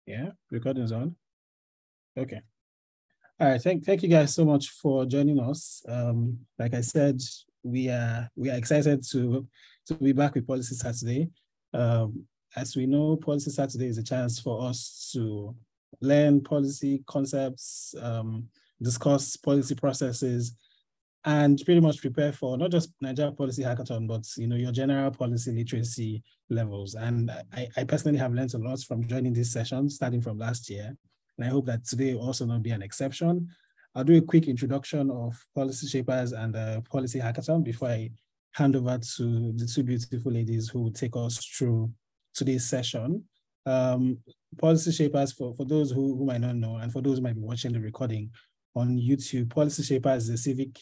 Yeah, recording's on. Okay. All right. Thank you guys so much for joining us. Like I said, we are excited to be back with Policy Saturday. As we know, Policy Saturday is a chance for us to learn policy concepts, discuss policy processes, and pretty much prepare for not just Naija Policy Hackathon, but your general policy literacy levels. And I personally have learned a lot from joining this session, starting from last year. And I hope that today will also not be an exception. I'll do a quick introduction of policy shapers and the policy hackathon before I hand over to the two beautiful ladies who will take us through today's session. Policy shapers, for those who might not know, and for those who might be watching the recording on YouTube, Policy Shapers is a civic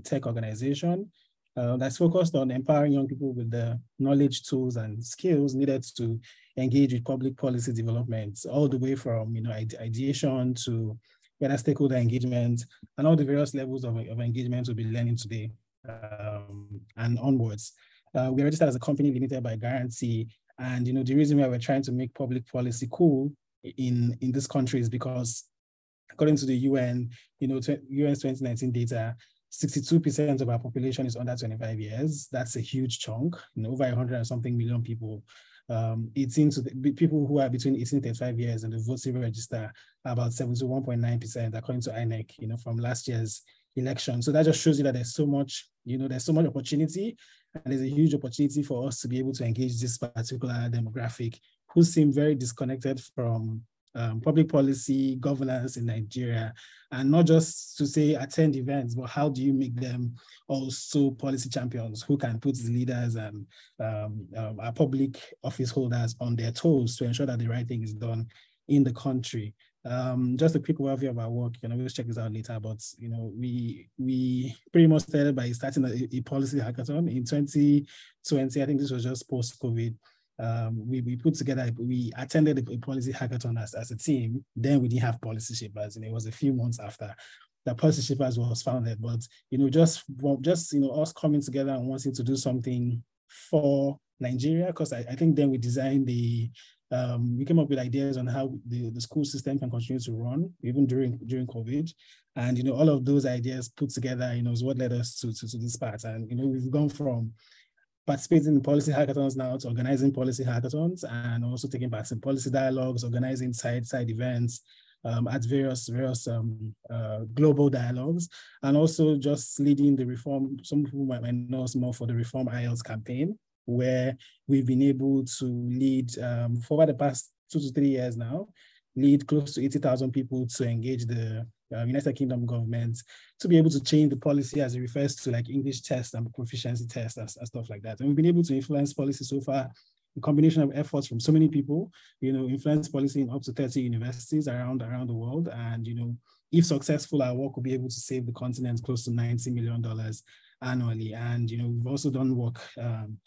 tech organization that's focused on empowering young people with the knowledge, tools, and skills needed to engage with public policy development, all the way from ideation to better stakeholder engagement and all the various levels of engagement we'll be learning today and onwards. We are registered as a company limited by guarantee, and the reason why we're trying to make public policy cool in this country is because according to the UN, UN's 2019 data, 62% of our population is under 25 years. That's a huge chunk, over 100 and something million people. 18 to the people who are between 18 and 35 years and the voting register are about 71.9%, according to INEC, from last year's election. So that just shows you that there's so much, there's so much opportunity, and there's a huge opportunity for us to be able to engage this particular demographic who seem very disconnected from public policy governance in Nigeria, and not just to say attend events, but how do you make them also policy champions who can put the leaders and our public office holders on their toes to ensure that the right thing is done in the country. Just a quick overview of our work. We'll check this out later, but we pretty much started by starting a policy hackathon in 2020. I think this was just post-COVID. We put together, we attended a policy hackathon as a team. Then we didn't have policy shapers, and it was a few months after that policy shapers was founded. But just us coming together and wanting to do something for Nigeria, because I think then we designed we came up with ideas on how the school system can continue to run even during COVID, and all of those ideas put together is what led us to this part. And we've gone from participating in policy hackathons now to organizing policy hackathons, and also taking part in policy dialogues, organizing side events at various global dialogues, and also just leading the reform. Some people might know us more for the Reform IELTS campaign, where we've been able to lead for over the past 2 to 3 years now, lead close to 80,000 people to engage the United Kingdom government to be able to change the policy as it refers to like English tests and proficiency tests and stuff like that. And we've been able to influence policy so far, a combination of efforts from so many people, influence policy in up to 30 universities around the world. And, if successful, our work will be able to save the continent close to $90 million annually. And, we've also done work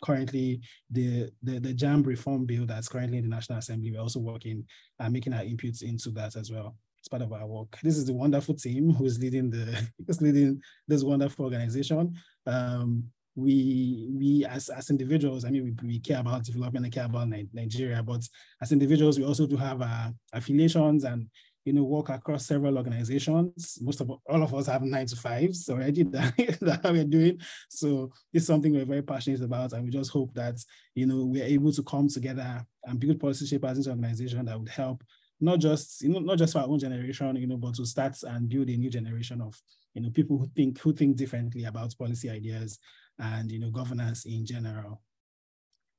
currently, the JAM reform bill that's currently in the National Assembly. We're also working and making our inputs into that as well. It's part of our work. This is the wonderful team who is leading this wonderful organization. We as individuals, I mean, we care about development and care about Nigeria, but as individuals, we also do have affiliations and work across several organizations. All of us have 9 to 5s already that we're doing. So it's something we're very passionate about, and we just hope that we're able to come together and build policy shapers into an organization that would help not just for our own generation, but to start and build a new generation of people who think differently about policy ideas and governance in general.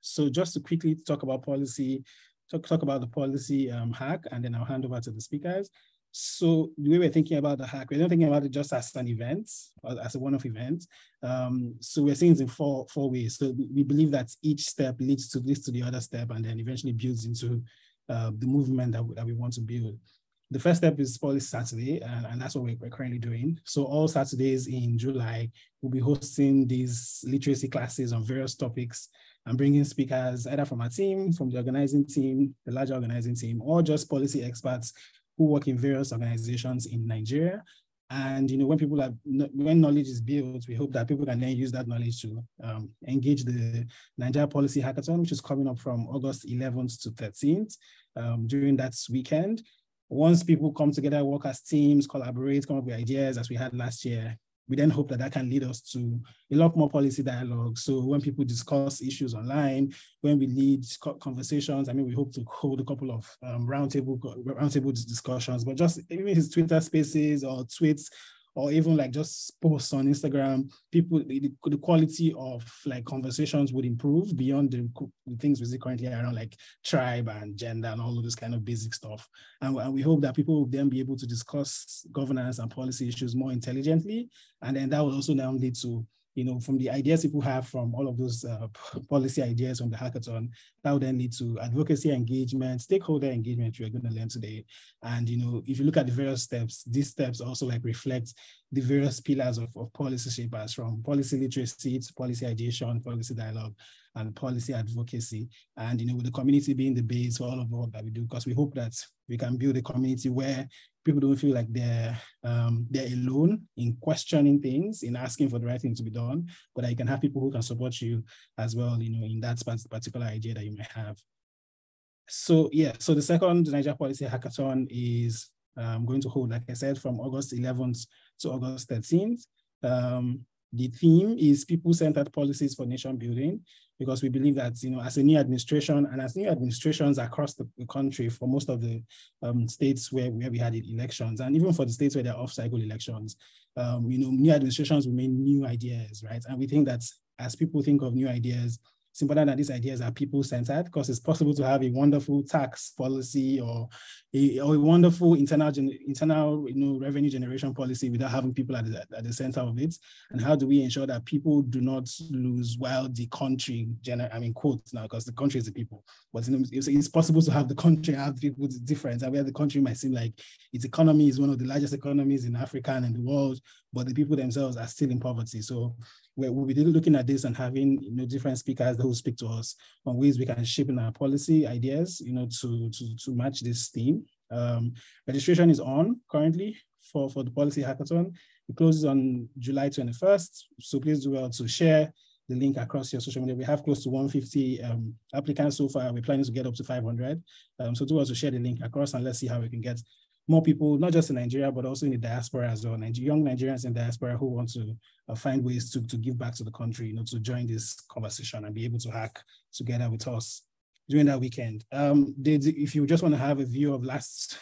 So just to quickly talk about policy, talk about the policy hack, and then I'll hand over to the speakers. So the way we're thinking about the hack, we're not thinking about it just as an event, as a one-off event. So we're seeing it in four ways. So we believe that each step leads to the other step, and then eventually builds into the movement that we want to build. The first step is Policy Saturday, and that's what we're currently doing. So all Saturdays in July, we'll be hosting these literacy classes on various topics and bringing speakers either from our team, from the organizing team, the larger organizing team, or just policy experts who work in various organizations in Nigeria. And when people when knowledge is built, we hope that people can then use that knowledge to engage the Naija Policy Hackathon, which is coming up from August 11th to 13th during that weekend. Once people come together, work as teams, collaborate, come up with ideas as we had last year, we then hope that that can lead us to a lot more policy dialogue. So when people discuss issues online, when we lead conversations, I mean, we hope to hold a couple of roundtable discussions, but just even his Twitter spaces or tweets, or even like just posts on Instagram, people, the quality of like conversations would improve beyond the things we see currently around like tribe and gender and all of this kind of basic stuff. And we hope that people will then be able to discuss governance and policy issues more intelligently. And then that will also now lead to, from the ideas people have from all of those policy ideas from the hackathon, that would then lead to advocacy engagement, stakeholder engagement, which we're going to learn today. And, if you look at the various steps, these steps also like reflect the various pillars of policy shapers, from policy literacy to policy ideation, policy dialogue, and policy advocacy. And, with the community being the base for all of the work that we do, because we hope that we can build a community where people don't feel like they're alone in questioning things, in asking for the right thing to be done, but that you can have people who can support you as well, in that particular idea that you may have. So yeah, so the second Naija Policy Hackathon is going to hold, like I said, from August 11th to August 13th. The theme is people-centered policies for nation building, because we believe that, as a new administration and as new administrations across the country for most of the states where we had elections, and even for the states where they're off-cycle elections, new administrations will make new ideas, right? And we think that as people think of new ideas, it's important that these ideas are people-centered, because it's possible to have a wonderful tax policy or a wonderful internal revenue generation policy without having people at the center of it. And how do we ensure that people do not lose while the country, quotes now, because the country is the people, but it's possible to have the country and have people different, and where the country might seem like its economy is one of the largest economies in Africa and in the world, but the people themselves are still in poverty. So we'll be looking at this and having different speakers that will speak to us on ways we can shape in our policy ideas, to match this theme. Registration is on currently for the policy hackathon. It closes on July 21st. So please do well to share the link across your social media. We have close to 150 applicants so far. We're planning to get up to 500. So do well to share the link across, and let's see how we can get more people, not just in Nigeria, but also in the diaspora as well. Young Nigerians in diaspora who want to find ways to give back to the country, to join this conversation and be able to hack together with us during that weekend. If you just want to have a view of last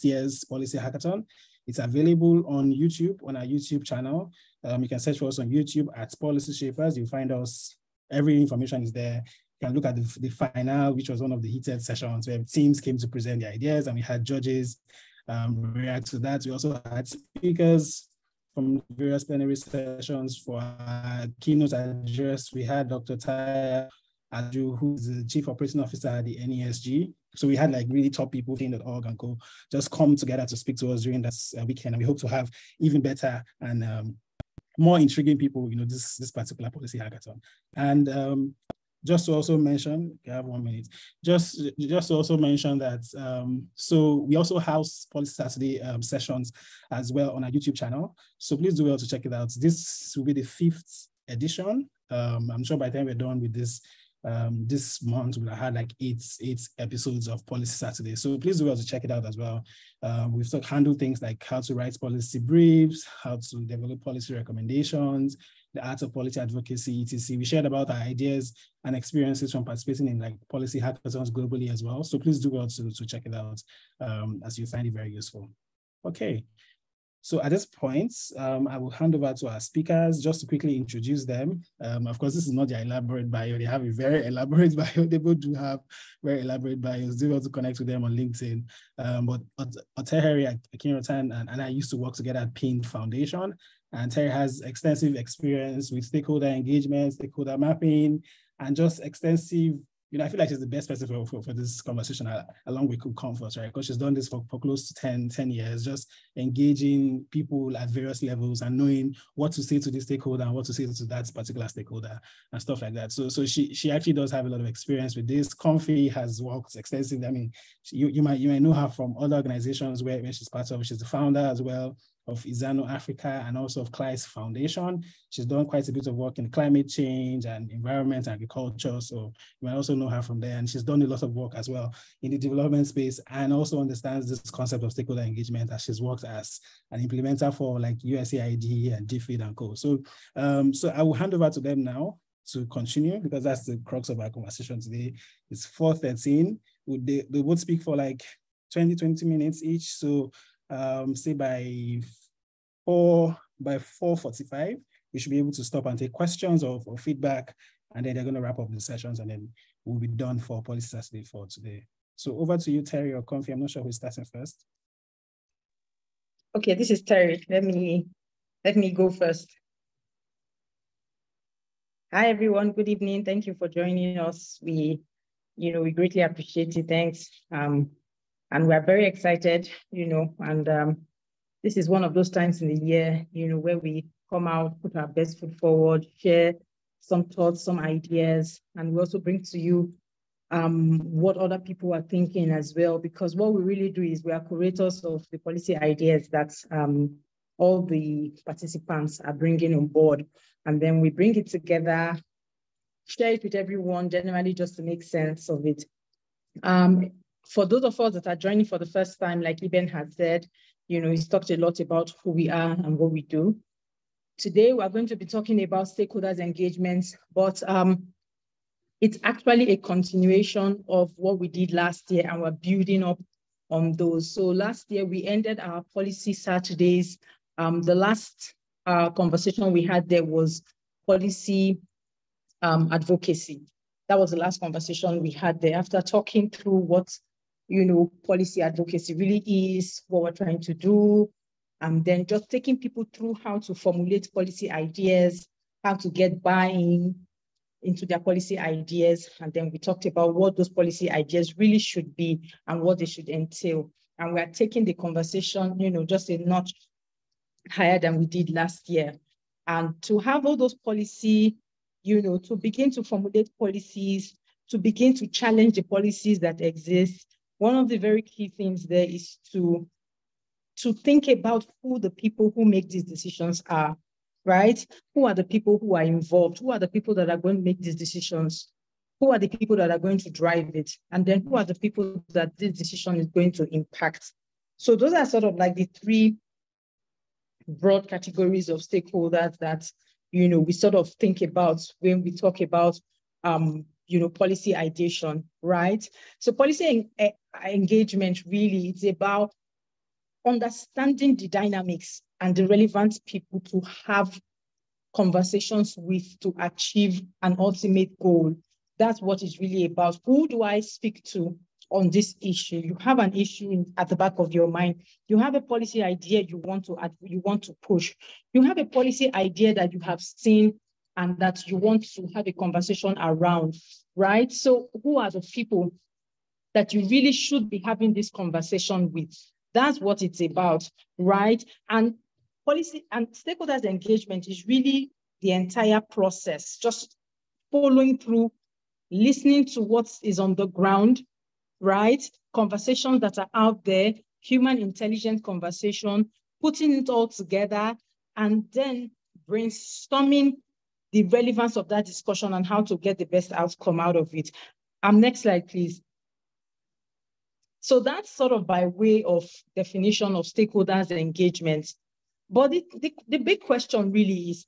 year's policy hackathon, it's available on YouTube, on our YouTube channel. You can search for us on YouTube at Policy Shapers. You'll find us, every information is there. You can look at the final, which was one of the heated sessions where teams came to present their ideas, and we had judges react to that. We also had speakers from various plenary sessions. For our keynote address, we had Dr. Taya Adu, who's the Chief Operating Officer at the NESG. So we had like really top people in .org and co just come together to speak to us during that weekend. And we hope to have even better and more intriguing people, this particular policy hackathon. And just to also mention, I have 1 minute, just to also mention that, so we also house Policy Saturday sessions as well on our YouTube channel. So please do well to check it out. This will be the 5th edition. I'm sure by the time we're done with this, this month we'll have had like eight episodes of Policy Saturday. So please do well to check it out as well. We've handled things like how to write policy briefs, how to develop policy recommendations, the art of policy advocacy, etc. We shared about our ideas and experiences from participating in like policy hackathons globally as well. So please do well to check it out as you find it very useful. Okay. So at this point, I will hand over to our speakers just to quickly introduce them. Of course, this is not their elaborate bio. They have a very elaborate bio. They both do have very elaborate bios. Do well to connect with them on LinkedIn. But Oteheri Akinruntan and I used to work together at PIN Foundation. And Terry has extensive experience with stakeholder engagement, stakeholder mapping, and just extensive, I feel like she's the best person for this conversation, along with Comfort, right? Because she's done this for close to 10 years, just engaging people at various levels and knowing what to say to this stakeholder and what to say to that particular stakeholder and stuff like that. So she actually does have a lot of experience with this. Comfy has worked extensively. I mean, you might know her from other organizations where she's part of. She's the founder as well of Izano Africa and also of Kleist Foundation. She's done quite a bit of work in climate change and environment and agriculture. So you might also know her from there. And she's done a lot of work as well in the development space and also understands this concept of stakeholder engagement as she's worked as an implementer for like USAID and DFID and co. So, so I will hand over to them now to continue because that's the crux of our conversation today. It's 4:13. They would speak for like 20 minutes each. So say by 4:45, we should be able to stop and take questions or feedback, and then they're going to wrap up the sessions, and then we'll be done for Policy Saturday for today. So over to you, Terry or Comfy. I'm not sure who's starting first. Okay, this is Terry. Let me go first. Hi, everyone. Good evening. Thank you for joining us. We greatly appreciate it. Thanks. And we're very excited, and this is one of those times in the year, where we come out, put our best foot forward, share some thoughts, some ideas, and we also bring to you what other people are thinking as well, because what we really do is we are curators of the policy ideas that all the participants are bringing on board. And then we bring it together, share it with everyone, generally just to make sense of it. For those of us that are joining for the first time, like Eben had said, he's talked a lot about who we are and what we do. Today, we're going to be talking about stakeholders' engagements, but it's actually a continuation of what we did last year, and we're building up on those. So last year, we ended our Policy Saturdays. The last conversation we had there was policy advocacy. That was the last conversation we had there after talking through what, policy advocacy really is, what we're trying to do, and then just taking people through how to formulate policy ideas, how to get buy-in into their policy ideas. And then we talked about what those policy ideas really should be and what they should entail. And we are taking the conversation, just a notch higher than we did last year. And to have all those policy, to begin to formulate policies, to begin to challenge the policies that exist, one of the very key things there is to think about who the people who make these decisions are, right? Who are the people who are involved? Who are the people that are going to make these decisions? Who are the people that are going to drive it? And then who are the people that this decision is going to impact? So those are sort of like the three broad categories of stakeholders that, we sort of think about when we talk about, policy ideation, right? So policy engagement really is about understanding the dynamics and the relevant people to have conversations with to achieve an ultimate goal. That's what it's really about. Who do I speak to on this issue? You have an issue at the back of your mind. You have a policy idea you want to push. You have a policy idea that you have seen and that you want to have a conversation around, right? So who are the people that you really should be having this conversation with? That's what it's about, right? And policy and stakeholders engagement is really the entire process, just following through, listening to what is on the ground, right? Conversations that are out there, human intelligence conversation, putting it all together, and then brainstorming the relevance of that discussion and how to get the best outcome out of it. Next slide, please. So that's sort of by way of definition of stakeholders engagement. But the big question really is,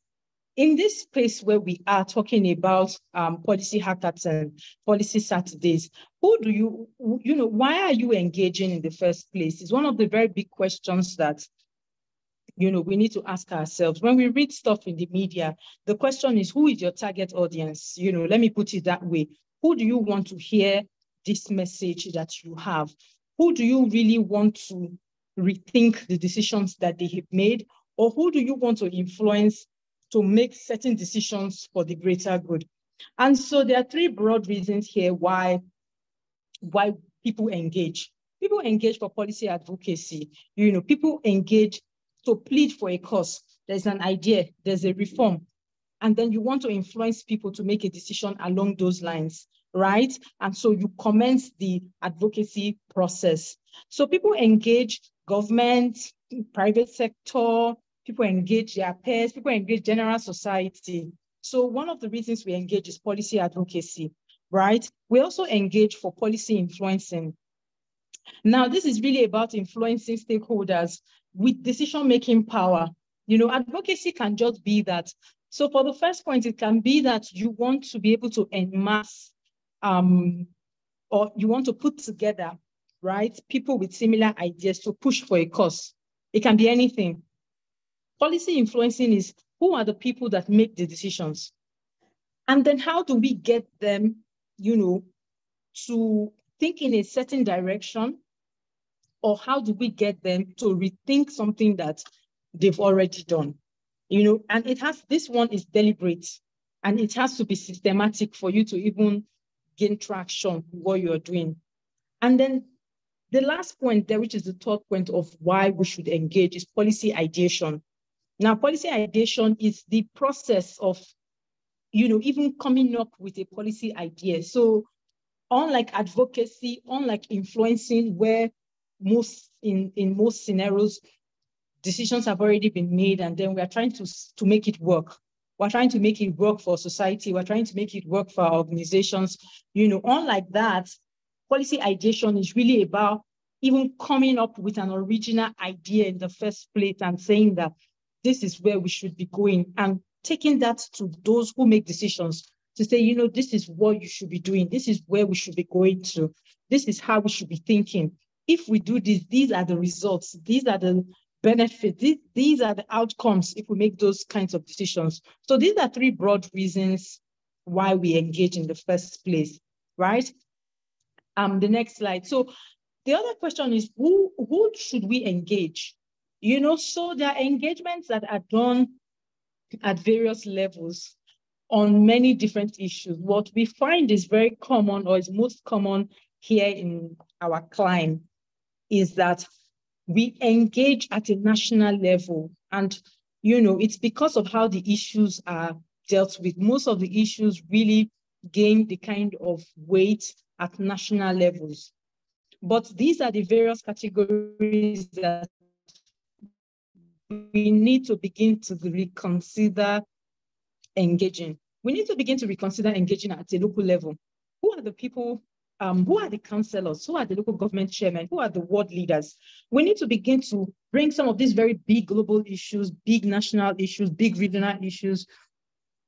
in this space where we are talking about policy hackathon, policy Saturdays, why are you engaging in the first place? It's one of the very big questions that, we need to ask ourselves. When we read stuff in the media, the question is, who is your target audience? Let me put it that way. Who do you want to hear this message that you have? Who do you really want to rethink the decisions that they have made? Or who do you want to influence to make certain decisions for the greater good? And so there are three broad reasons here why people engage. People engage for policy advocacy. People engage to plead for a cause. There's an idea, there's a reform, and then you want to influence people to make a decision along those lines, right? And so you commence the advocacy process. So people engage government, private sector, people engage their peers, people engage general society. So one of the reasons we engage is policy advocacy, right? We also engage for policy influencing. Now, this is really about influencing stakeholders with decision-making power. Advocacy can just be that. So for the first point, it can be that you want to be able to enmass or you want to put together, right, people with similar ideas to push for a cause. It can be anything. Policy influencing is who are the people that make the decisions? And then how do we get them, to think in a certain direction? Or how do we get them to rethink something that they've already done? And this one is deliberate, and it has to be systematic for you to even gain traction with what you're doing. And then the last point there, which is the third point of why we should engage, is policy ideation. Now, policy ideation is the process of, even coming up with a policy idea. So unlike advocacy, unlike influencing, where in most scenarios, decisions have already been made, and then we are trying to make it work. We're trying to make it work for society. We're trying to make it work for our organizations. Unlike that, policy ideation is really about even coming up with an original idea in the first place and saying that this is where we should be going, and taking that to those who make decisions to say, this is what you should be doing. This is where we should be going to. This is how we should be thinking. If we do this, these are the results. These are the benefits. These are the outcomes if we make those kinds of decisions. So these are three broad reasons why we engage in the first place, right? The next slide. So the other question is, who should we engage? So there are engagements that are done at various levels on many different issues. What we find is very common, or is most common here in our climb, is that we engage at a national level. And, it's because of how the issues are dealt with. Most of the issues really gain the kind of weight at national levels. But these are the various categories that we need to begin to reconsider engaging. We need to begin to reconsider engaging at a local level. Who are the people, who are the councillors, who are the local government chairmen, who are the ward leaders? We need to begin to bring some of these very big global issues, big national issues, big regional issues.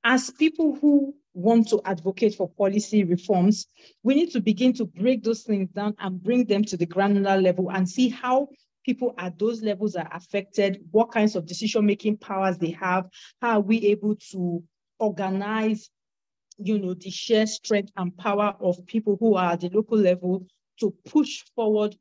As people who want to advocate for policy reforms, we need to begin to break those things down and bring them to the granular level and see how people at those levels are affected, what kinds of decision-making powers they have, how are we able to organize, the sheer strength and power of people who are at the local level to push forward,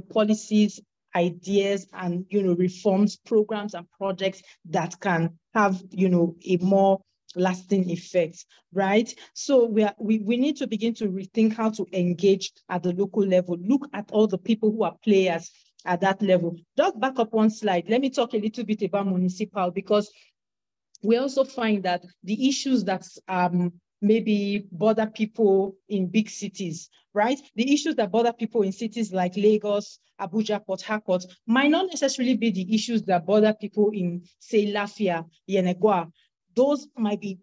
policies, ideas, and, reforms, programs, and projects that can have, a more lasting effect, right? So we need to begin to rethink how to engage at the local level, look at all the people who are players at that level. Just back up one slide. Let me talk a little bit about municipal, because we also find that the issues that maybe bother people in big cities, right? The issues that bother people in cities like Lagos, Abuja, Port Harcourt might not necessarily be the issues that bother people in, say, Lafia, Yenagoa. Those might be,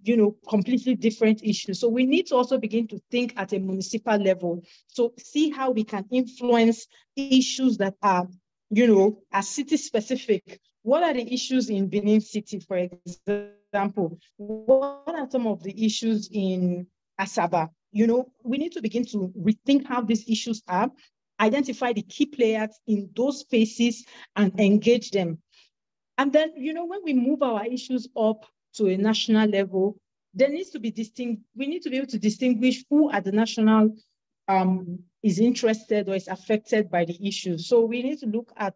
completely different issues. So we need to also begin to think at a municipal level. So see how we can influence issues that are, are city specific. What are the issues in Benin City, for example? What are some of the issues in Asaba? We need to begin to rethink how these issues are, identify the key players in those spaces and engage them. And then, when we move our issues up to a national level, there needs to be we need to be able to distinguish who at the national is interested or is affected by the issues. So we need to look at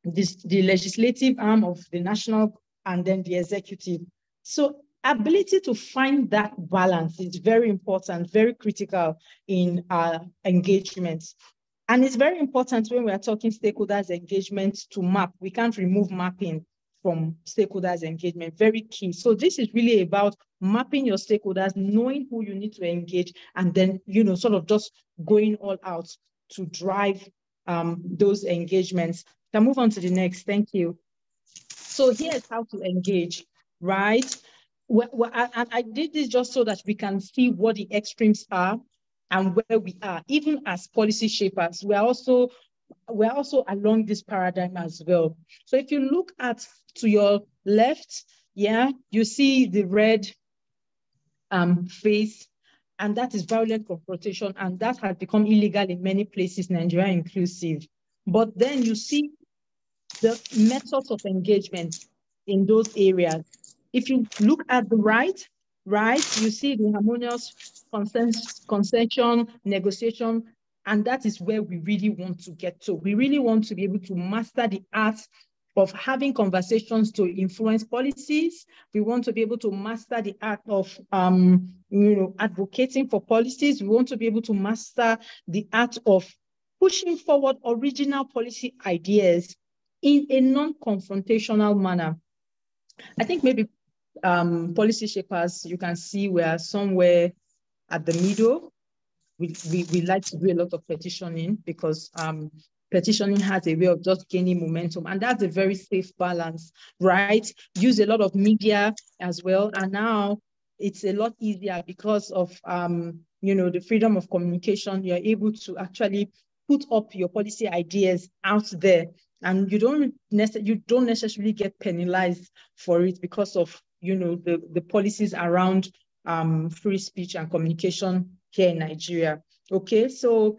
the legislative arm of the national and then the executive. So ability to find that balance is very important, very critical in our engagements. And it's very important when we are talking stakeholders engagement to map. We can't remove mapping from stakeholders engagement, very key. So this is really about mapping your stakeholders, knowing who you need to engage, and then, sort of just going all out to drive those engagements. Can move on to the next. Thank you. So here's how to engage, right? I did this just so that we can see what the extremes are and where we are. Even as policy shapers, we're also along this paradigm as well. So if you look to your left, yeah, you see the red phase, and that is violent confrontation, and that has become illegal in many places, Nigeria inclusive. But then you see the methods of engagement in those areas. If you look at the right, you see the harmonious concession, negotiation, and that is where we really want to get to. We really want to be able to master the art of having conversations to influence policies. We want to be able to master the art of advocating for policies. We want to be able to master the art of pushing forward original policy ideas in a non-confrontational manner. I think maybe policy shapers, you can see we are somewhere at the middle. We like to do a lot of petitioning because petitioning has a way of just gaining momentum, and that's a very safe balance, right? Use a lot of media as well, and now it's a lot easier because of the freedom of communication. You're able to actually put up your policy ideas out there, and you don't necessarily get penalized for it because of the policies around free speech and communication here in Nigeria. Okay, so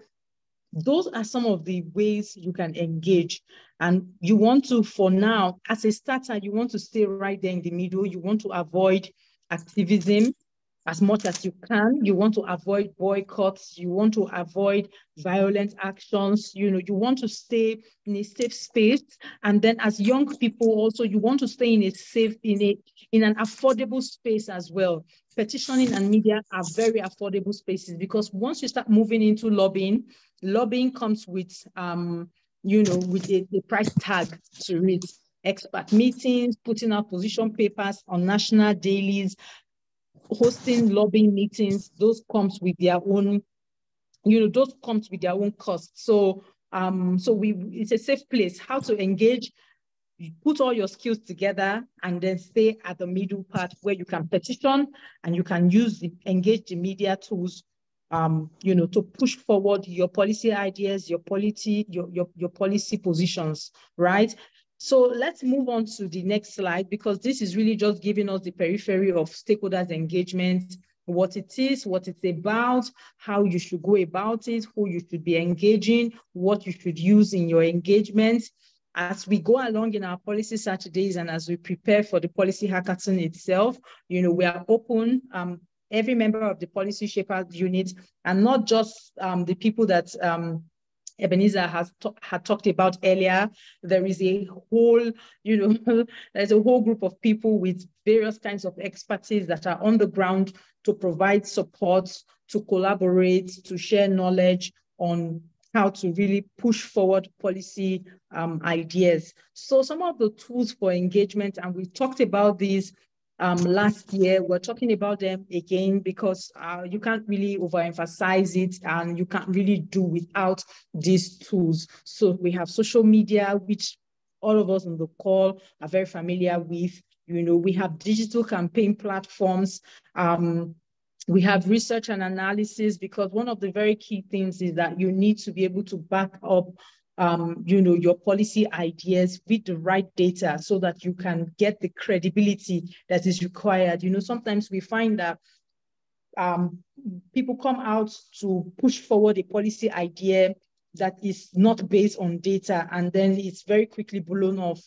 those are some of the ways you can engage. And you want to, for now, as a starter, you want to stay right there in the middle. You want to avoid activism as much as you can. You want to avoid boycotts. You want to avoid violent actions. You want to stay in a safe space. And then as young people also, you want to stay in an affordable space as well. Petitioning and media are very affordable spaces, because once you start moving into lobbying comes with with a price tag to it. Expert meetings, putting out position papers on national dailies, hosting lobbying meetings, those comes with their own, costs. So it's a safe place. How to engage? You put all your skills together and then stay at the middle part where you can petition and you can engage the media tools, to push forward your policy ideas, your policy positions, right? So let's move on to the next slide, because this is really just giving us the periphery of stakeholders engagement, what it is, what it's about, how you should go about it, who you should be engaging, what you should use in your engagement. As we go along in our policy Saturdays and as we prepare for the policy hackathon itself, we are open, every member of the policy shapers unit, and not just the people that Ebenezer had talked about earlier. There is a whole, there's a whole group of people with various kinds of expertise that are on the ground to provide support, to collaborate, to share knowledge on how to really push forward policy ideas. So some of the tools for engagement, and we talked about these last year, we're talking about them again because you can't really overemphasize it, and you can't really do without these tools. So we have social media, which all of us on the call are very familiar with. We have digital campaign platforms. We have research and analysis, because one of the very key things is that you need to be able to back up your policy ideas with the right data so that you can get the credibility that is required. Sometimes we find that people come out to push forward a policy idea that is not based on data, and then it's very quickly blown off.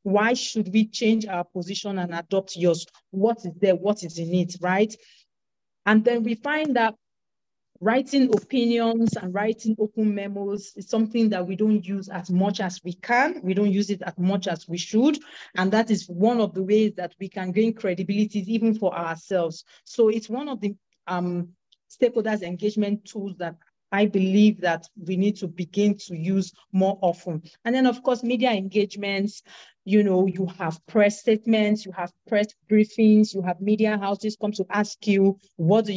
Why should we change our position and adopt yours? What is there? What is in it, right? And then we find that writing opinions and writing open memos is something that we don't use as much as we can. We don't use it as much as we should. And that is one of the ways that we can gain credibility even for ourselves. So it's one of the stakeholders engagement tools that I believe that we need to begin to use more often. And then, of course, media engagements. You know, you have press statements, you have press briefings, you have media houses come to ask you, what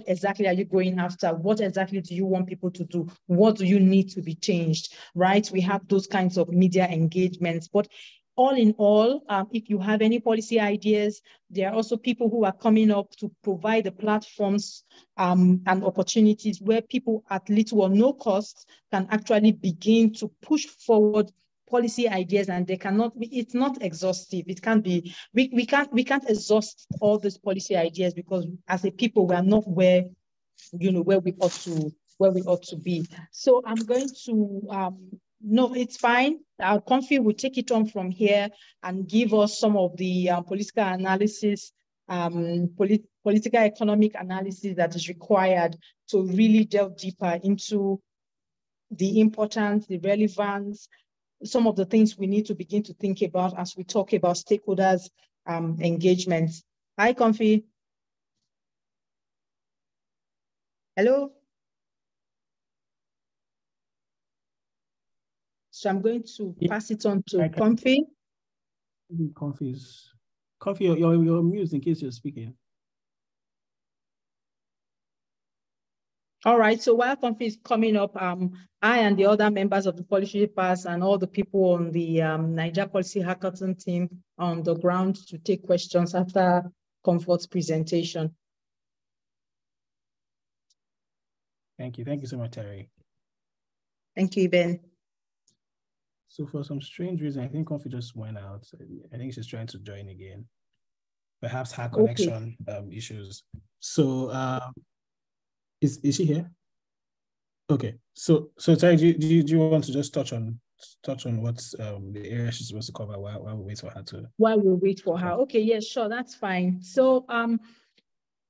exactly are you going after? What exactly do you want people to do? What do you need to be changed, right? We have those kinds of media engagements. But all in all, if you have any policy ideas, there are also people who are coming up to provide the platforms and opportunities where people at little or no cost can actually begin to push forward policy ideas, and they cannot, it's not exhaustive. It can't be, we can't exhaust all these policy ideas, because as a people, we are not where, you know, where we ought to be. So I'm going to, no, it's fine. Our Comfy will take it on from here and give us some of the political analysis, political economic analysis that is required to really delve deeper into the importance, the relevance, some of the things we need to begin to think about as we talk about stakeholders' engagement. Hi, Comfy. Hello. So I'm going to pass it on to Comfy. Comfy, you're mute in case you're speaking. All right, so while Comfy is coming up, I and the other members of the policy pass and all the people on the Naija Policy Hackathon team on the ground to take questions after Comfort's presentation. Thank you. Thank you so much, Terry. Thank you, Ben. So for some strange reason, I think Comfy just went out. I think she's trying to join again. Perhaps her connection issues. So is she here? Okay. So Terry, do you want to just touch on what's the area she's supposed to cover while we wait for her to? While we wait for her. Okay, yes, sure, that's fine. So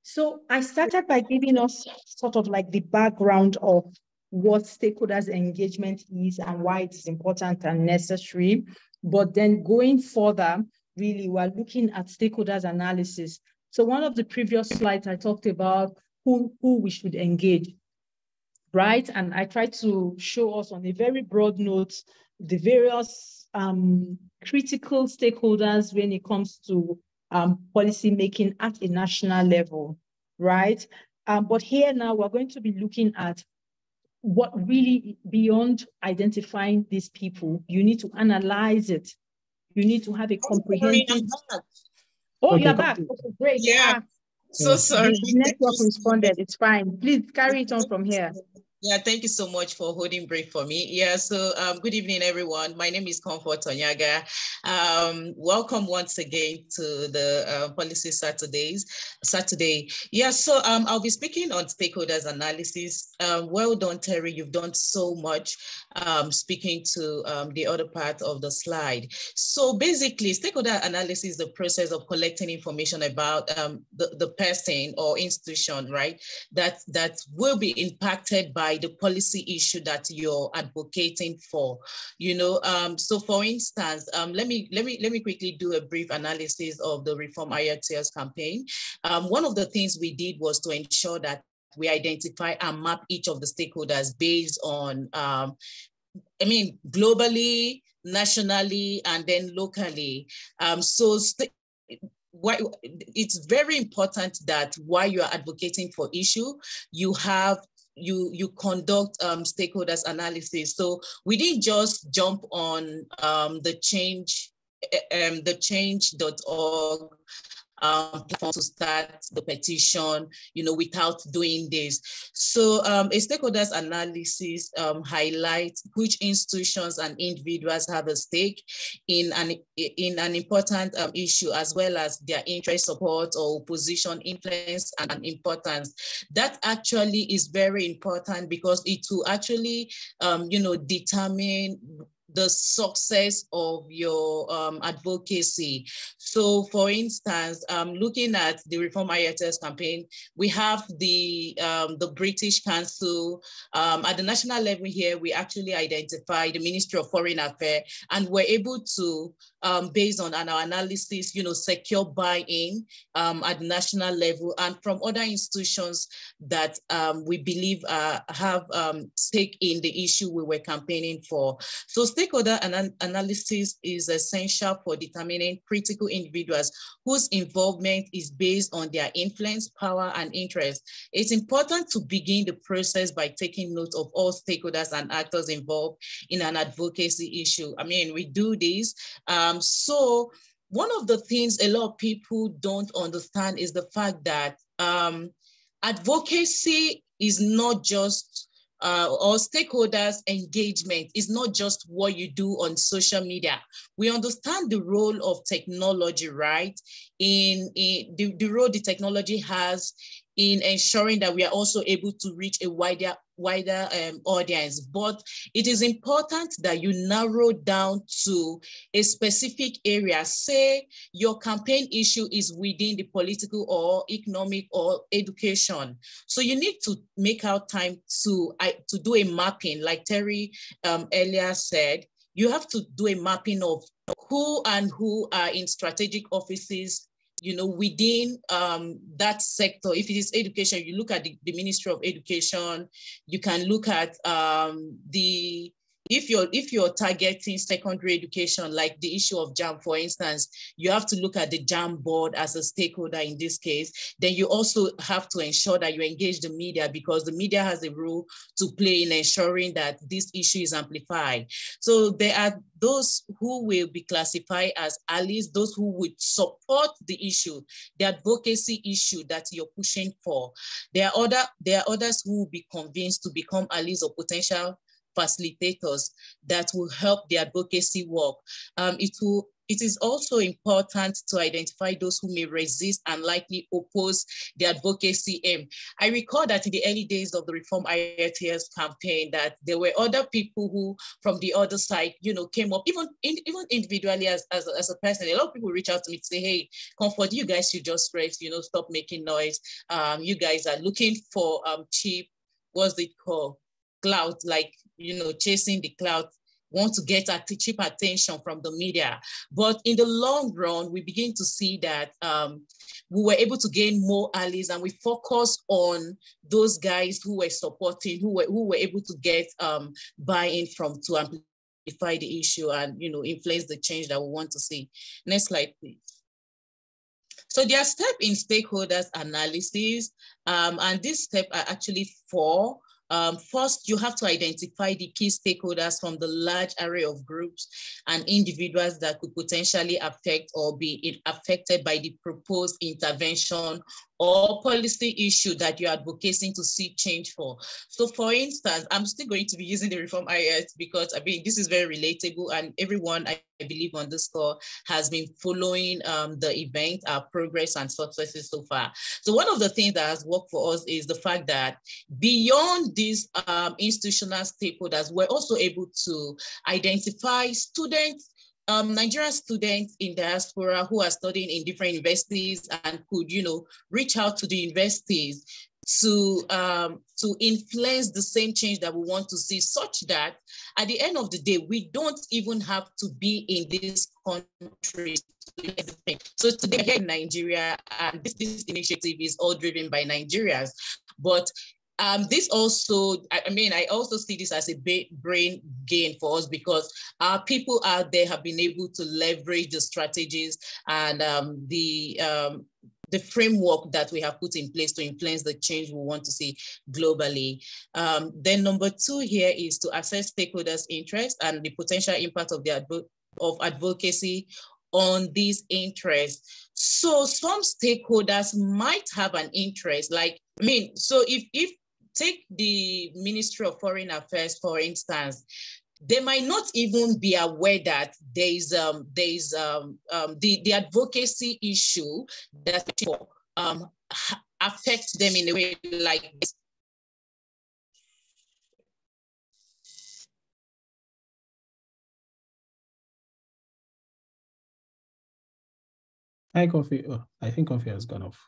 so I started by giving us sort of like the background of what stakeholders engagement is and why it is important and necessary. But then going further, really, we're looking at stakeholders analysis. So one of the previous slides, I talked about who we should engage, right? And I tried to show us on a very broad note the various critical stakeholders when it comes to policy making at a national level, right? But here now we're going to be looking at what really, beyond identifying these people, you need to analyze it. You need to have a comprehensive. Oh, okay, you're back. Okay, great. Yeah. So sorry. The network responded. It's fine. Please carry it on from here. Yeah, thank you so much for holding brief for me. Yeah, so good evening, everyone. My name is Onyaga. Welcome once again to the Policy Saturday. Yeah, so I'll be speaking on stakeholders analysis. Well done, Terry. You've done so much speaking to the other part of the slide. So basically, stakeholder analysis is the process of collecting information about the person or institution, right, that will be impacted by the policy issue that you're advocating for. You know, so for instance, let me quickly do a brief analysis of the Reform IELTS campaign. One of the things we did was to ensure that we identify and map each of the stakeholders based on, globally, nationally, and then locally. It's very important that while you are advocating for issue, you conduct stakeholders analysis. So we didn't just jump on the change.org platform to start the petition, you know, without doing this. So a stakeholders analysis highlights which institutions and individuals have a stake in an important issue, as well as their interest, support, or opposition, influence, and importance. That actually is very important because it will actually, determine the success of your advocacy. So for instance, looking at the Reform IELTS campaign, we have the British Council. At the national level here, we actually identify the Ministry of Foreign Affairs, and we're able to, based on our analysis, secure buy-in at the national level and from other institutions that we believe have stake in the issue we were campaigning for. So stakeholder analysis is essential for determining critical individuals whose involvement is based on their influence, power, and interest. It's important to begin the process by taking note of all stakeholders and actors involved in an advocacy issue. I mean, we do this. So one of the things a lot of people don't understand is the fact that advocacy is not just, or stakeholders engagement is not just what you do on social media. We understand the role of technology, right? In the role the technology has in ensuring that we are also able to reach a wider audience. But it is important that you narrow down to a specific area. Say your campaign issue is within the political or economic or education. So you need to make out time to do a mapping, like Terry earlier said. You have to do a mapping of who are in strategic offices, within that sector. If it is education, you look at the Ministry of Education. You can look at if you're targeting secondary education, like the issue of JAM, for instance, you have to look at the JAM board as a stakeholder in this case. Then you also have to ensure that you engage the media, because the media has a role to play in ensuring that this issue is amplified. So there are those who will be classified as allies, those who would support the issue, the advocacy issue that you're pushing for. There are others who will be convinced to become allies or potential facilitators that will help the advocacy work. It is also important to identify those who may resist and likely oppose the advocacy aim. I recall that in the early days of the Reform IELTS campaign, that there were other people who, from the other side, came up, even individually as a person. A lot of people reach out to me to say, hey, Comfort, you guys should just rest, stop making noise. You guys are looking for cheap, what's it called? Clout, like, chasing the clout, want to get cheap attention from the media. But in the long run, we begin to see that we were able to gain more allies, and we focus on those guys who were supporting, who were able to get buy-in to amplify the issue and influence the change that we want to see. Next slide, please. So there are steps in stakeholders analysis, and these steps are actually 4. First, you have to identify the key stakeholders from the large array of groups and individuals that could potentially affect or be affected by the proposed intervention or policy issue that you're advocating to see change for. So for instance, I'm still going to be using the Reform IELTS because this is very relatable, and everyone I believe on this call has been following the event, our progress and successes so far. So one of the things that has worked for us is the fact that beyond these institutional stakeholders, we're also able to identify students, Nigerian students in diaspora who are studying in different universities and could, reach out to the universities to influence the same change that we want to see, such that at the end of the day, we don't even have to be in this country. So today here in Nigeria, and this initiative is all driven by Nigerians, but this also, I also see this as a brain gain for us, because our people out there have been able to leverage the strategies and the framework that we have put in place to influence the change we want to see globally. Then number 2 here is to assess stakeholders' interest and the potential impact of advocacy on these interests. So some stakeholders might have an interest, so if take the Ministry of Foreign Affairs, for instance, they might not even be aware that there's the advocacy issue that affects them in a way like this. Hi, Coffee. Oh, I think Coffee has gone off.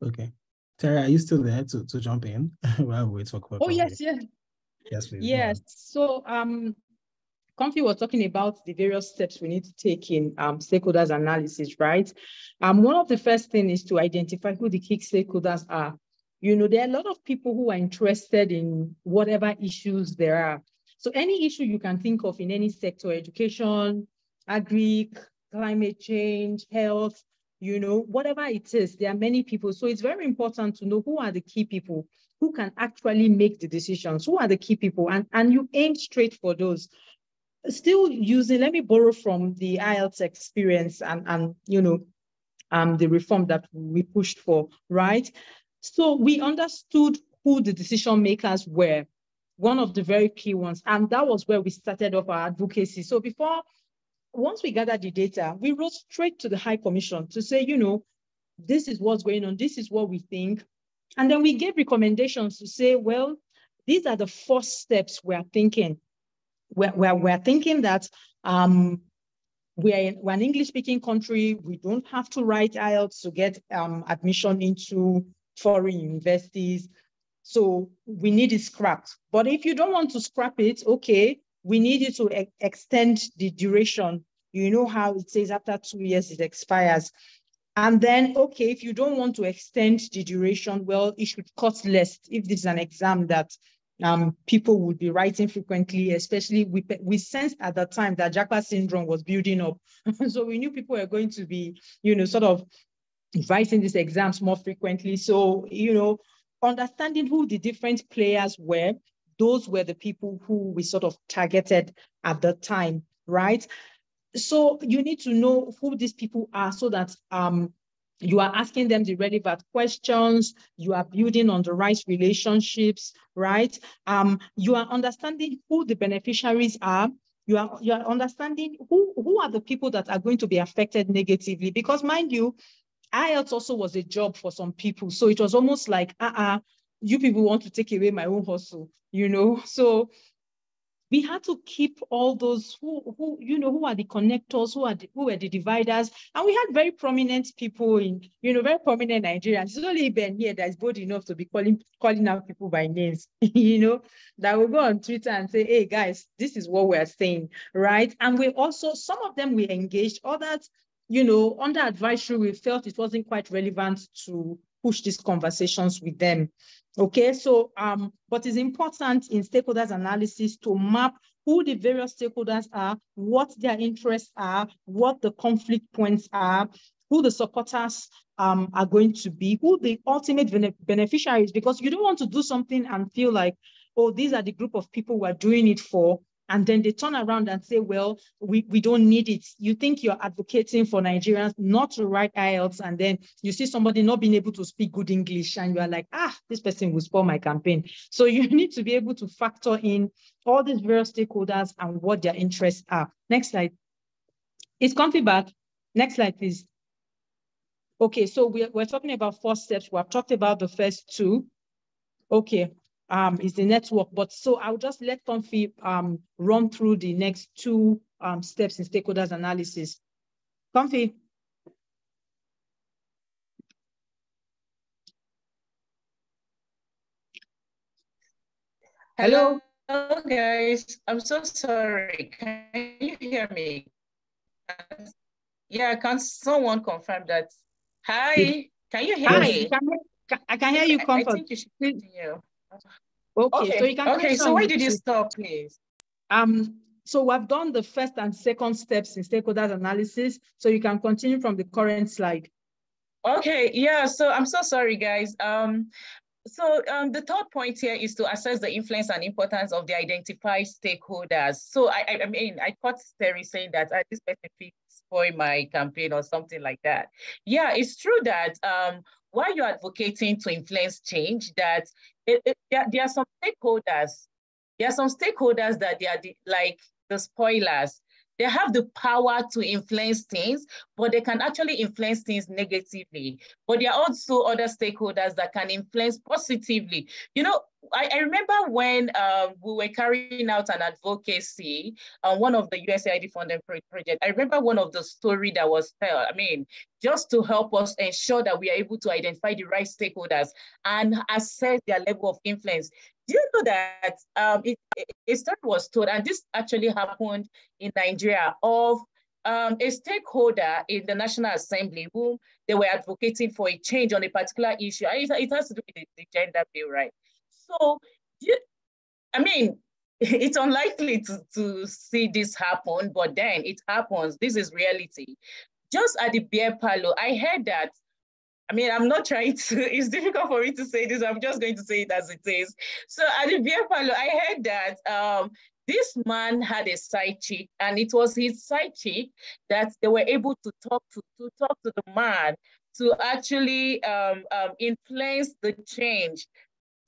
Okay. Terry, are you still there to jump in while we talk about Coffee? Yes, yes. Yes, please. Yes. So Comfy was talking about the various steps we need to take in stakeholders analysis, right? One of the first things is to identify who the key stakeholders are. You know, there are a lot of people who are interested in whatever issues there are. So any issue you can think of in any sector, education, agri, climate change, health, you know, whatever it is, there are many people. So it's very important to know who are the key people who can actually make the decisions, who are the key people, and you aim straight for those. Still using, let me borrow from the IELTS experience and you know, the reform that we pushed for, right? So we understood who the decision makers were, one of the very key ones, and that was where we started off our advocacy. So once we gathered the data, we wrote straight to the High Commission to say, you know, this is what's going on, this is what we think. And then we gave recommendations to say, well, these are the first steps we're thinking. We're thinking that we're an English-speaking country. We don't have to write IELTS to get admission into foreign universities. So we need it scrapped. But if you don't want to scrap it, okay, we need you to extend the duration. You know how it says after 2 years it expires. And then, okay, if you don't want to extend the duration, well, it should cost less if this is an exam that people would be writing frequently, especially we sensed at the time that Japa syndrome was building up. So we knew people were going to be, you know, sort of writing these exams more frequently. So, you know, understanding who the different players were, those were the people who we sort of targeted at the time, right? So you need to know who these people are so that you are asking them the relevant questions, you are building on the right relationships, right? You are understanding who the beneficiaries are. You are understanding who are the people that are going to be affected negatively. Because mind you, IELTS also was a job for some people. So it was almost like, you people want to take away my own hustle, you know? So we had to keep all those who you know, who are the connectors, who were the dividers. And we had very prominent people in, you know, very prominent Nigerians. It's only Ben here that is bold enough to be calling out people by names, you know, that will go on Twitter and say, hey guys, this is what we're saying, right? And we also, some of them we engaged, others, you know, under advisory, we felt it wasn't quite relevant to push these conversations with them. Okay, so but it's important in stakeholders analysis to map who the various stakeholders are, what their interests are, what the conflict points are, who the supporters are going to be, who the ultimate beneficiaries, because you don't want to do something and feel like, oh, these are the group of people we're doing it for, and then they turn around and say, well, we don't need it. You think you're advocating for Nigerians not to write IELTS, and then you see somebody not being able to speak good English, and you are like, this person will spoil my campaign. So you need to be able to factor in all these various stakeholders and what their interests are. Next slide. Is Comfy back? Next slide, please. Okay, so we're talking about 4 steps. We have talked about the first 2. Okay. Is the network, but so I'll just let Comfy run through the next 2 steps in stakeholders analysis. Comfy. Hello, guys. I'm so sorry. Can you hear me? Yeah, can someone confirm that? Hi, can you hear me? I can hear you, Comfort. I think you should continue. Okay, so you can. Okay, so why did you stop, please? So we've done the first and second steps in stakeholders analysis, so you can continue from the current slide. Okay, yeah, so I'm so sorry, guys. The third point here is to assess the influence and importance of the identified stakeholders. So I mean, I caught Terry saying that this person fits spoil my campaign or something like that. Yeah, it's true that while you're advocating to influence change, that there are some stakeholders. There are some stakeholders that they are like the spoilers. they have the power to influence things, but they can actually influence things negatively. But there are also other stakeholders that can influence positively. You know, I remember when we were carrying out an advocacy on one of the USAID funded project. I remember one of the story that was told, I mean, just to help us ensure that we are able to identify the right stakeholders and assess their level of influence. Do you know that a story was told, and this actually happened in Nigeria, of a stakeholder in the National Assembly whom they were advocating for a change on a particular issue. It has to do with the gender bill, right? So, I mean, it's unlikely to see this happen, but then it happens. This is reality. Just at the beer parlor, I heard that, I mean, I'm not trying to, it's difficult for me to say this. I'm just going to say it as it is. So at the beer parlor, I heard that this man had a side chick, and it was his side chick that they were able to talk to the man to actually influence the change,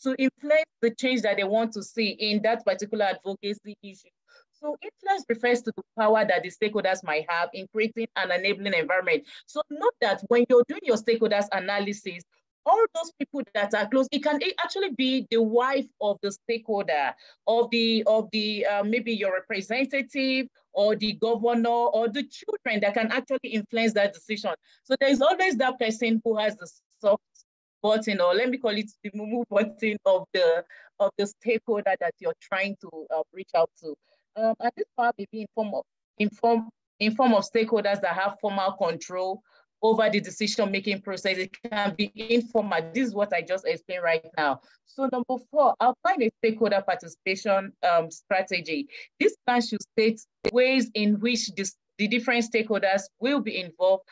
that they want to see in that particular advocacy issue. So influence refers to the power that the stakeholders might have in creating an enabling environment. So note that when you're doing your stakeholders analysis, all those people that are close, it can actually be the wife of the stakeholder, of the maybe your representative, or the governor, or the children that can actually influence that decision. So there's always that person who has the soft button, or let me call it the move button of the stakeholder that you're trying to reach out to. And this power may be in form of stakeholders that have formal control over the decision-making process. It can be informal. This is what I just explained right now. So number 4, outline a stakeholder participation strategy. This plan should state ways in which the different stakeholders will be involved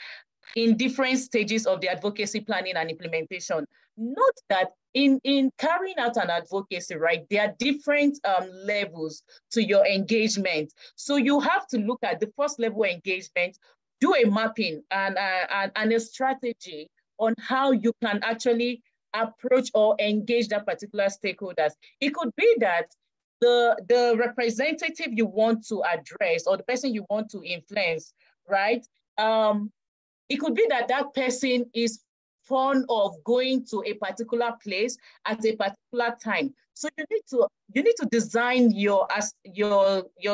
in different stages of the advocacy planning and implementation. Note that in carrying out an advocacy, right, there are different levels to your engagement. So you have to look at the first level engagement, do a mapping and a strategy on how you can actually approach or engage that particular stakeholders. It could be that the representative you want to address, or the person you want to influence, right? It could be that that person is fond of going to a particular place at a particular time. So you need to design your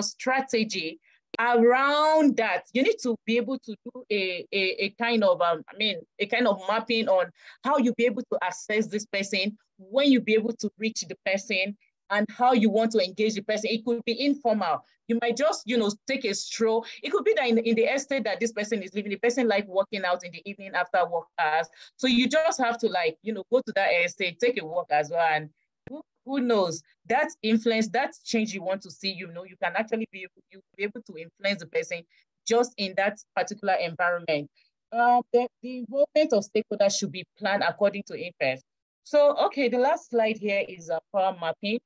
strategy around that. You need to be able to do a kind of a kind of mapping on how you be able to assess this person, when you be able to reach the person, and how you want to engage the person. It could be informal. You might just, take a stroll. It could be that in the estate that this person is living, the person like walking out in the evening after work hours. So you just have to go to that estate, take a walk as well. And who knows, that influence, that change you want to see, you can actually be able to influence the person just in that particular environment. The involvement of stakeholders should be planned according to interest. So, okay, the last slide here is power mapping.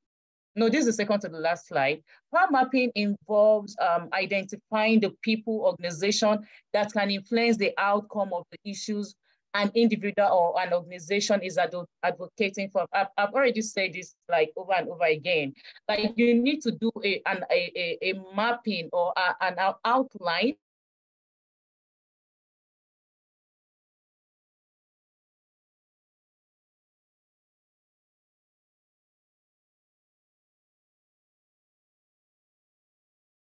No, this is the second to the last slide. Power mapping involves identifying the people, organization that can influence the outcome of the issues an individual or an organization is advocating for. I've already said this over and over again. You need to do a mapping or an outline .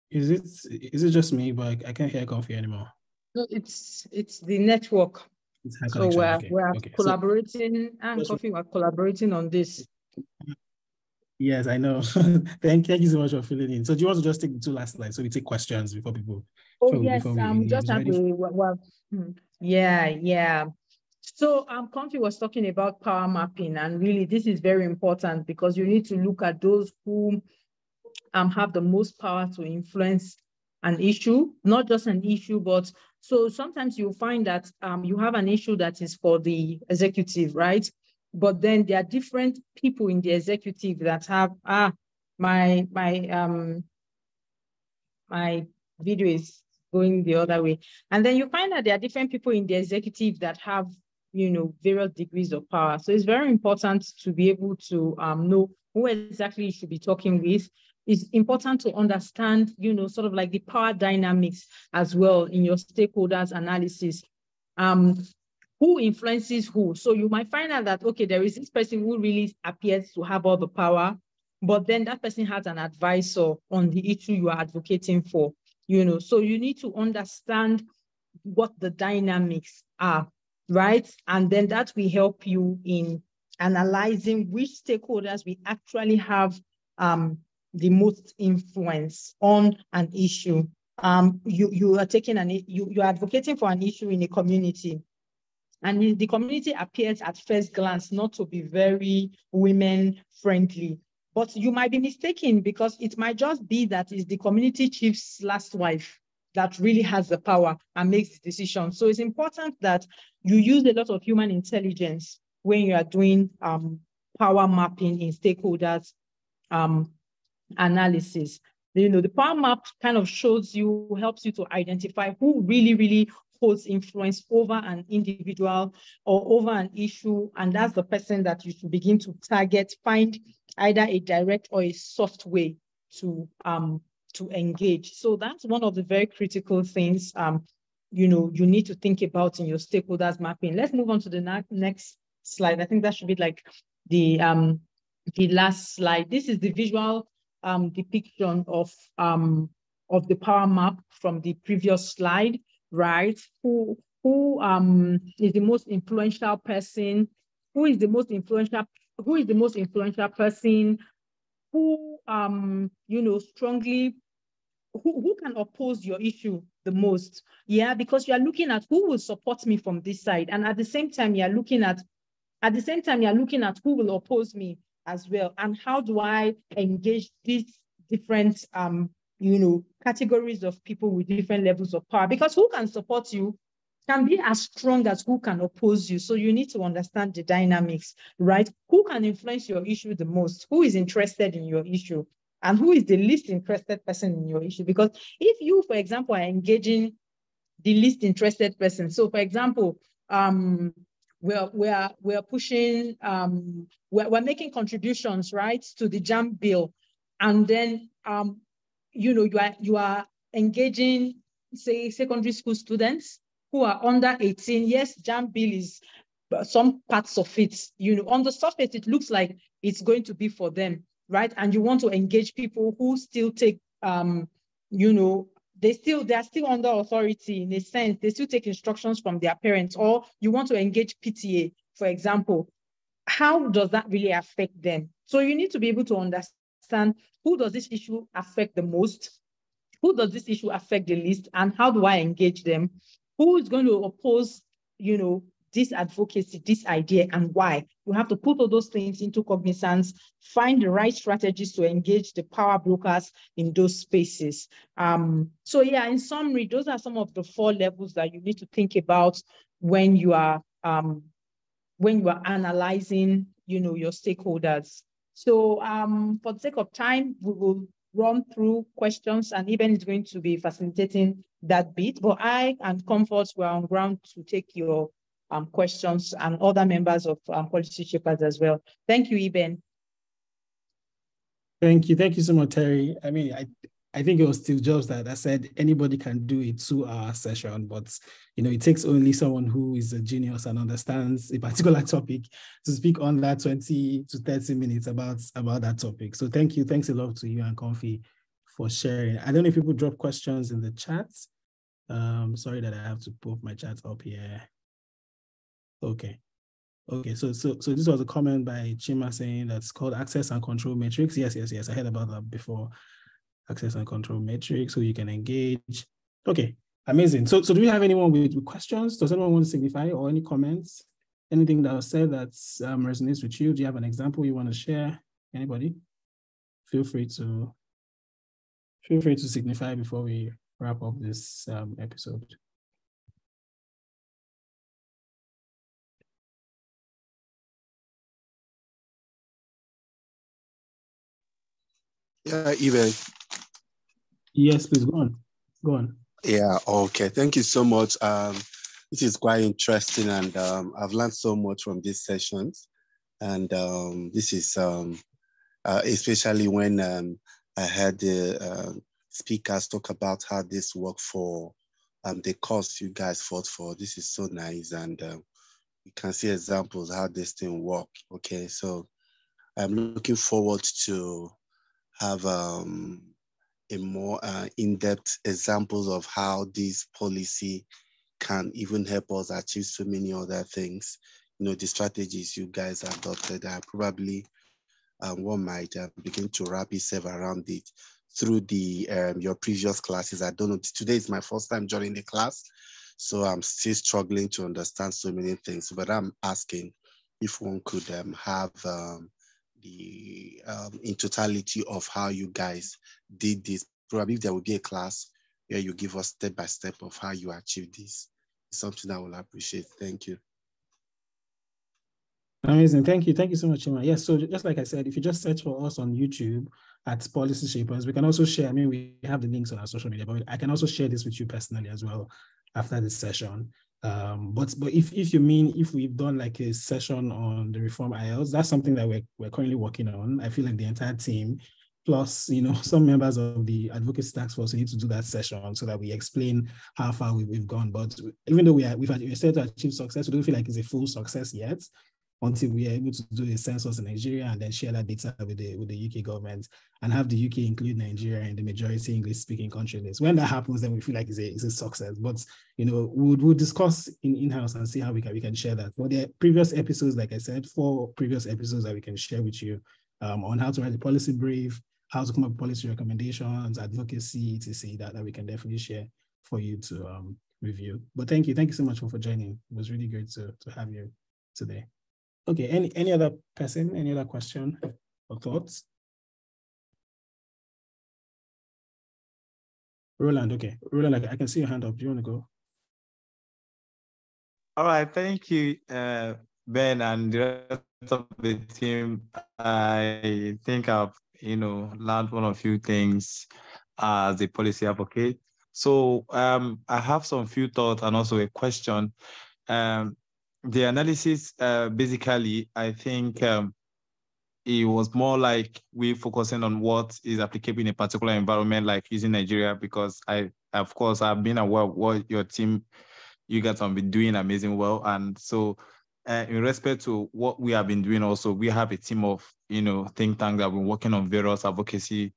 Is it just me, but I can't hear Coffee anymore? No, it's the network. So we're collaborating, and Coffee, we're collaborating on this. Yes, I know. Thank you so much for filling in. So do you want to just take the 2 last slides so we take questions before people? Yes, just have yeah. So Comfy was talking about power mapping, and really this is very important because you need to look at those who have the most power to influence an issue, not just an issue, but so sometimes you find that you have an issue that is for the executive, right? But then there are different people in the executive that have my video is going the other way. And then you find that there are different people in the executive that have, various degrees of power. So it's very important to be able to know who exactly you should be talking with, it's important to understand, sort of like the power dynamics as well in your stakeholders analysis. Who influences who? So you might find out that, okay, there is this person who really appears to have all the power, but then that person has an advisor on the issue you are advocating for, So you need to understand what the dynamics are, right? And then that will help you in analyzing which stakeholders we actually have the most influence on an issue. You are advocating for an issue in a community, and the community appears at first glance not to be very women friendly, but you might be mistaken, because it might just be that it's the community chief's last wife that really has the power and makes the decision. So it's important that you use a lot of human intelligence when you are doing power mapping in stakeholders analysis. The power map kind of helps you to identify who really holds influence over an individual or over an issue, and that's the person that you should begin to target, find either a direct or a soft way to engage. So that's one of the very critical things you need to think about in your stakeholders mapping. Let's move on to the next slide. I think that should be like the last slide. This is the visual depiction of the power map from the previous slide, right? Who is the most influential person? Who is the most influential person? Who strongly, who can oppose your issue the most? Yeah, because you are looking at who will support me from this side, and at the same time you're looking at who will oppose me as well, and how do I engage these different categories of people with different levels of power, because who can support you can be as strong as who can oppose you. So you need to understand the dynamics, right? Who can influence your issue the most? Who is interested in your issue? And who is the least interested person in your issue? Because if you, for example, are engaging the least interested person, so for example, we're pushing, we're making contributions, right, to the JAM bill, and then you are engaging, say, secondary school students who are under 18. Yes, JAM bill is some parts of it, on the surface, it looks like it's going to be for them, right? And you want to engage people who still take, they are still under authority in a sense. They still take instructions from their parents, or you want to engage PTA, for example. How does that really affect them? So you need to be able to understand, who does this issue affect the most? Who does this issue affect the least? And how do I engage them? Who is going to oppose, this advocacy, this idea, and why? You have to put all those things into cognizance, find the right strategies to engage the power brokers in those spaces. So yeah, in summary, those are some of the 4 levels that you need to think about when you are analyzing, your stakeholders. So for the sake of time, we will run through questions, and Eben is going to be facilitating that bit, but I and Comfort were on ground to take your questions, and other members of policy shapers as well. Thank you, Eben. Thank you so much, Terry. I mean, I think it was Steve Jobs that said anybody can do a 2-hour session, but it takes only someone who is a genius and understands a particular topic to speak on that 20 to 30 minutes about that topic. So thanks a lot to you and Comfy for sharing. I don't know if people drop questions in the chat. Sorry that I have to put my chat up here. Okay, so this was a comment by Chima saying that's called access and control matrix. Yes, I heard about that before. Access and control matrix, so you can engage. Okay, amazing. So do we have anyone with questions? Does anyone want to signify, or any comments? Anything that was said that resonates with you? Do you have an example you want to share? Anybody? Feel free to signify before we wrap up this episode. Yeah, Eben. Yes, please go on. Yeah, okay. Thank you so much. This is quite interesting, and I've learned so much from these sessions. And this is especially when I heard the speakers talk about how this worked for the cause you guys fought for. This is so nice, and you can see examples how this thing work. Okay, so I'm looking forward to have a more in-depth examples of how this policy can even help us achieve so many other things. You know, the strategies you guys adopted are probably one might begin to wrap itself around it through the your previous classes. I don't know, today is my first time joining the class, so I'm still struggling to understand so many things, but I'm asking if one could have the in totality of how you guys did this. Probably there will be a class where you give us step by step of how you achieve this. It's something I will appreciate. Thank you. Amazing. Thank you. Thank you so much, Chima. Yes, so just like I said, if you just search for us on YouTube at Policy Shapers, we can also share, I mean, we have the links on our social media, but I can also share this with you personally as well after this session. But if you mean, if we've done like a session on the Reform IELTS, that's something that we're currently working on. I feel like the entire team, plus, you know, some members of the advocacy task force need to do that session so that we explain how far we've gone. But even though we've said to achieve success, we don't feel like it's a full success yet, until we are able to do a census in Nigeria and then share that data with the UK government and have the UK include Nigeria in the majority English-speaking country list. When that happens, then we feel like it's a success. But you know, we'll discuss in-house and see how we can share that. For the previous episodes, like I said, 4 previous episodes that we can share with you on how to write a policy brief, how to come up with policy recommendations, advocacy, etc. That we can definitely share for you to review. But thank you so much for joining. It was really great to have you today. Okay, any other person, any other question or thoughts? Roland, okay. Roland, I can see your hand up. Do you want to go? All right, thank you, Ben and the rest of the team. I think I've, learned one or few things as a policy advocate. So I have some few thoughts and also a question. The analysis, basically, I think it was more like we focusing on what is applicable in a particular environment, like using Nigeria, because of course, I've been aware of what your team, you guys have been doing amazing well. And so in respect to what we have been doing also, we have a team of, think tanks that have been working on various advocacy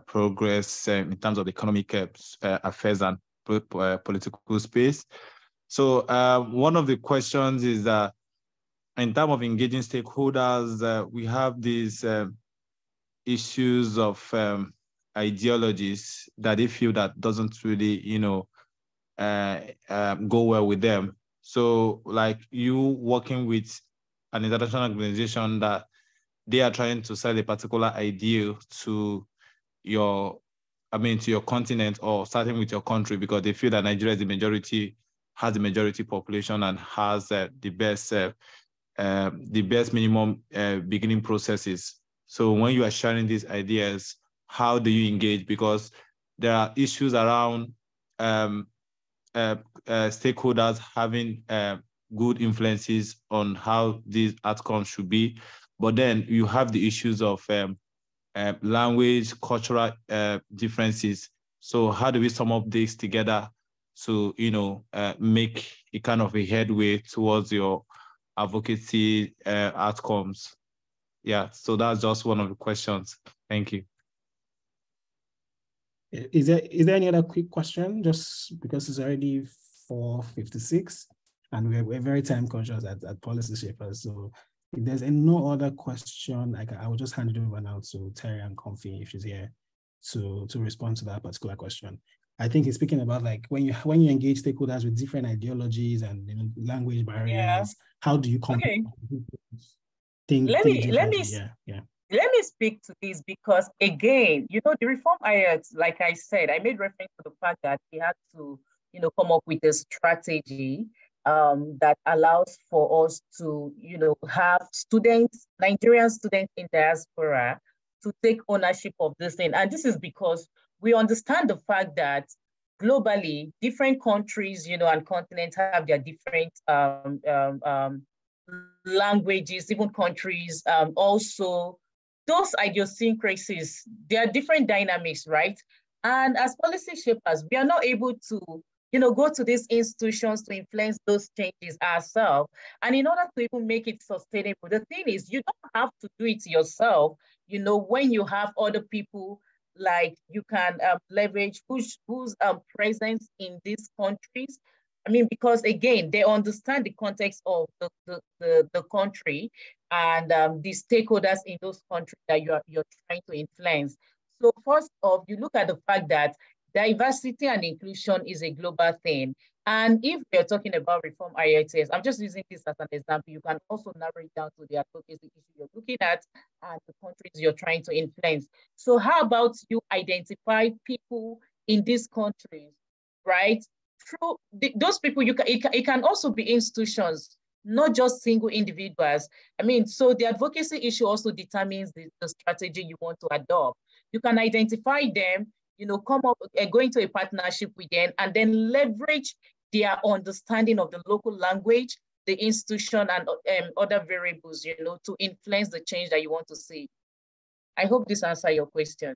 progress in terms of economic affairs and political space. So one of the questions is that in terms of engaging stakeholders, we have these issues of ideologies that they feel that doesn't really, go well with them. So like you working with an international organization that they are trying to sell a particular idea to your continent, or starting with your country, because they feel that Nigeria is has the majority population and has the best minimum beginning processes. So when you are sharing these ideas, how do you engage? Because there are issues around stakeholders having good influences on how these outcomes should be. But then you have the issues of language, cultural differences. So how do we sum up this together to, make a kind of a headway towards your advocacy outcomes? Yeah, so that's just one of the questions. Thank you. Is there any other quick question? Just because it's already 4:56 and we're very time conscious at Policy Shapers. So if there's no other question, I will just hand it over now to Terry and Comfy if she's here to respond to that particular question. I think he's speaking about like when you engage stakeholders with different ideologies and language barriers, how do you come? Okay. Let me speak to this because again, the Reform IELTS, like I said, I made reference to the fact that we had to, come up with a strategy that allows for us to, have Nigerian students in diaspora to take ownership of this thing. And this is because we understand the fact that globally, different countries, and continents have their different languages, even countries. Also, those idiosyncrasies, there are different dynamics, right? And as policy shapers, we are not able to, go to these institutions to influence those changes ourselves. And in order to even make it sustainable, the thing is, you don't have to do it yourself. When you have other people, like you can leverage who's presence in these countries. I mean, because again, they understand the context of the country and the stakeholders in those countries that you're trying to influence. So first off, you look at the fact that diversity and inclusion is a global thing. And if we're talking about reform IELTS, I'm just using this as an example. You can also narrow it down to the advocacy issue you're looking at and the countries you're trying to influence. So how about you identify people in these countries, right? Through those people, it can also be institutions, not just single individuals. I mean, so the advocacy issue also determines the strategy you want to adopt. You can identify them, come up, go into a partnership with them, and then leverage their understanding of the local language, the institution, and other variables, to influence the change that you want to see. I hope this answers your question.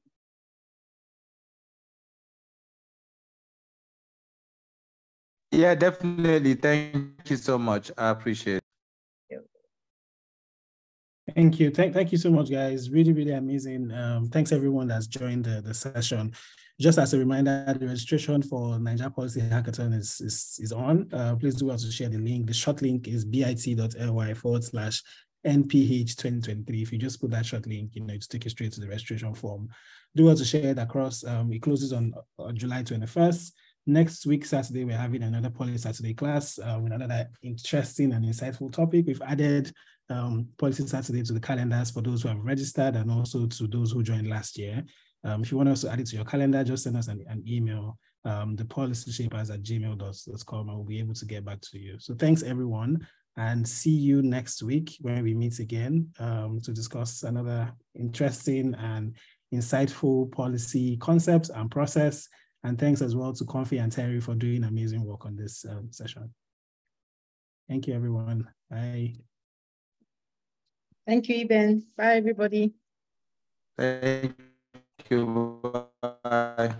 Yeah, definitely. Thank you so much. I appreciate it. Thank you. Thank you so much, guys. Really, really amazing. Thanks everyone that's joined the session. Just as a reminder, the registration for Naija Policy Hackathon is on. Please do also share the link. The short link is bit.ly/NPH 2023. If you just put that short link, to take you straight to the registration form. Do also share it across. It closes on July 21st. Next week, Saturday, we're having another Policy Saturday class with another interesting and insightful topic. We've added Policy Saturday to the calendars for those who have registered and also to those who joined last year. If you want us to add it to your calendar, just send us an email, thepolicyshapers@gmail.com, and we'll be able to get back to you. So thanks, everyone, and see you next week when we meet again to discuss another interesting and insightful policy concepts and process. And thanks as well to Confi and Terry for doing amazing work on this session. Thank you, everyone. Bye. Thank you, Eben. Bye, everybody. Thank you. Bye.